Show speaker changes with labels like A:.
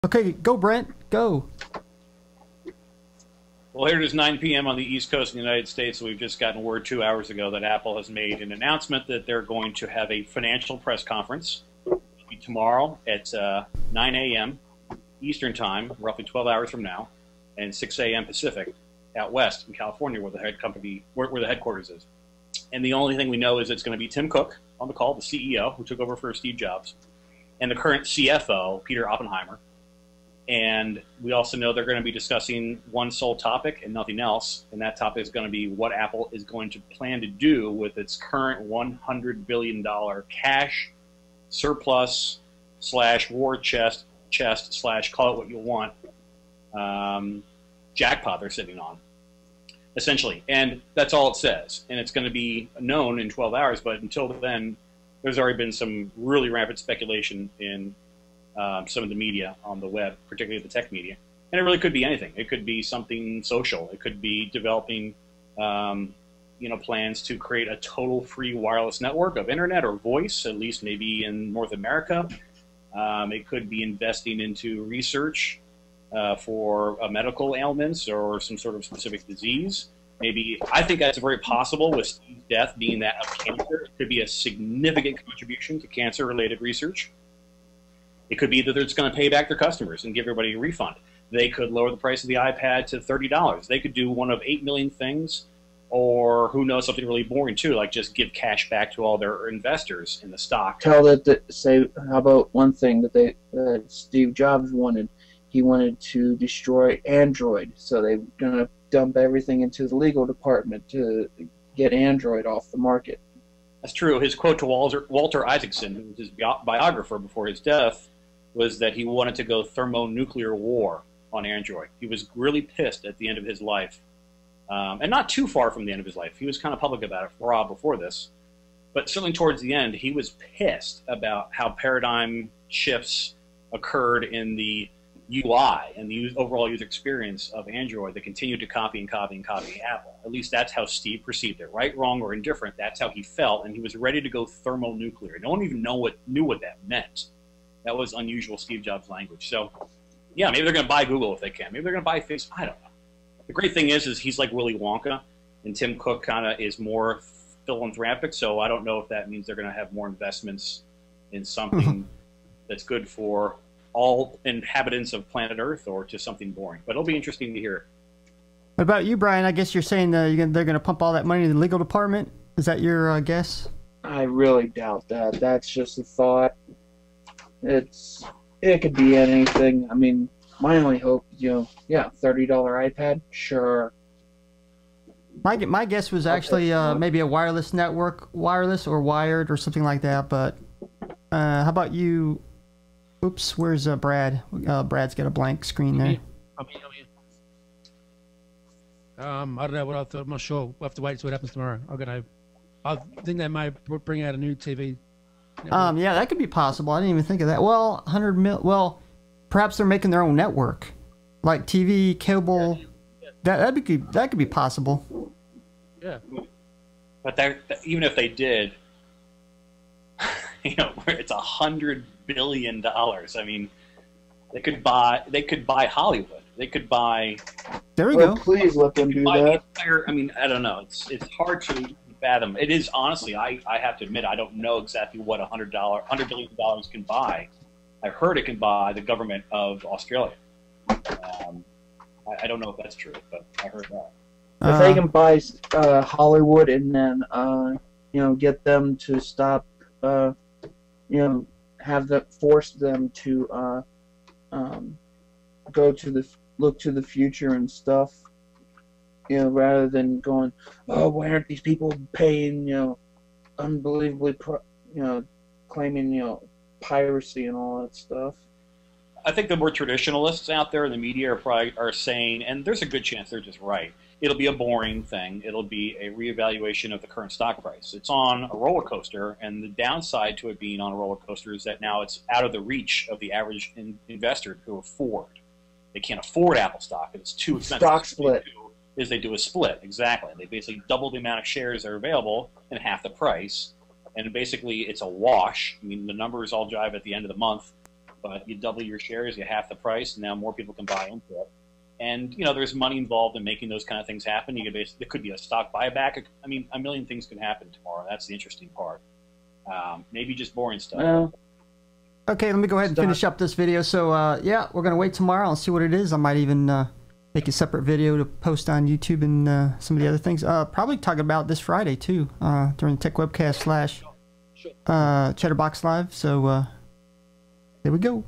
A: Okay, go Brent, go.
B: Well, here it is 9 p.m. on the East Coast of the United States. So we've just gotten word 2 hours ago that Apple has made an announcement that they're going to have a financial press conference tomorrow at 9 a.m. Eastern Time, roughly 12 hours from now, and 6 a.m. Pacific out west in California, where the headquarters is. And the only thing we know is it's going to be Tim Cook on the call, the CEO, who took over for Steve Jobs, and the current CFO, Peter Oppenheimer. And we also know they're going to be discussing one sole topic and nothing else, and that topic is going to be what Apple is going to plan to do with its current $100 billion cash surplus / war chest / call it what you want jackpot they're sitting on, essentially. And that's all it says. And it's going to be known in 12 hours, but until then, there's already been some really rampant speculation in some of the media on the web, particularly the tech media. And it really could be anything. It could be something social. It could be developing plans to create a total free wireless network of internet or voice, at least maybe in North America. It could be investing into research for medical ailments or some sort of specific disease. Maybe, I think that's very possible with Steve's death being that of cancer. It could be a significant contribution to cancer-related research. It could be that they're just going to pay back their customers and give everybody a refund. They could lower the price of the iPad to $30. They could do one of 8 million things, or who knows, something really boring too, like just give cash back to all their investors in the stock.
C: Say, how about one thing that Steve Jobs wanted? He wanted to destroy Android, so they're going to dump everything into the legal department to get Android off the market.
B: That's true. His quote to Walter Isaacson, who was his biographer before his death, was that he wanted to go thermonuclear war on Android. He was really pissed at the end of his life, and not too far from the end of his life. He was kind of public about it for a while before this, but certainly towards the end, he was pissed about how paradigm shifts occurred in the UI and the overall user experience of Android that continued to copy and copy and copy Apple. At least that's how Steve perceived it. Right, wrong, or indifferent, that's how he felt, and he was ready to go thermonuclear. No one even knew what that meant. That was unusual Steve Jobs language. So, yeah, maybe they're going to buy Google if they can. Maybe they're going to buy Facebook. I don't know. The great thing is he's like Willy Wonka, and Tim Cook kind of is more philanthropic, so I don't know if that means they're going to have more investments in something that's good for all inhabitants of planet Earth or to something boring. But it'll be interesting to hear.
A: What about you, Brian? I guess you're saying they're going to pump all that money in the legal department? Is that your guess?
C: I really doubt that. That's just a thought. It could be anything. I mean, my only hope, $30 iPad, sure.
A: My guess was actually maybe a wireless network, wireless or wired or something like that. But how about you? Oops, where's Brad? Brad's got a blank screen there.
D: I'm here. I don't know. I'm not sure. We'll have to wait and see what happens tomorrow. I think they may bring out a new TV.
A: Yeah, that could be possible. I didn't even think of that. Well, 100 mil. Well, perhaps they're making their own network, like TV, cable.
D: Yeah.
A: That could be possible.
D: Yeah.
B: But even if they did, it's $100 billion. I mean, they could buy Hollywood. They could buy.
A: There we go.
C: Please let them do that.
B: I mean, I don't know. It's hard to fathom. It is, honestly. I have to admit, I don't know exactly what $100 billion can buy. I've heard it can buy the government of Australia. I don't know if that's true, but I heard that.
C: If they can buy Hollywood and then get them to stop, force them to look to the future and stuff, rather than going, oh, why aren't these people paying, unbelievably, claiming, piracy and all that stuff.
B: I think the more traditionalists out there in the media are saying, and there's a good chance they're just right, it'll be a boring thing. It'll be a reevaluation of the current stock price. It's on a roller coaster, and the downside to it being on a roller coaster is that now it's out of the reach of the average investor to afford. They can't afford Apple stock. It's too expensive.
C: Stock split.
B: They do a split, exactly. They basically double the amount of shares that are available and half the price, and basically it's a wash. I mean, the numbers all jive at the end of the month. but you double your shares, you half the price, and now more people can buy into it. And you know, there's money involved in making those kind of things happen. You could there could be a stock buyback. I mean, a million things could happen tomorrow. That's the interesting part. Maybe just boring stuff.
C: Well,
A: Okay, let me go ahead and finish up this video. So, yeah, we're going to wait tomorrow and see what it is. I might even make a separate video to post on YouTube and some of the other things. Probably talk about this Friday, too, during Tech Webcast / Chatterbox Live. So, there we go.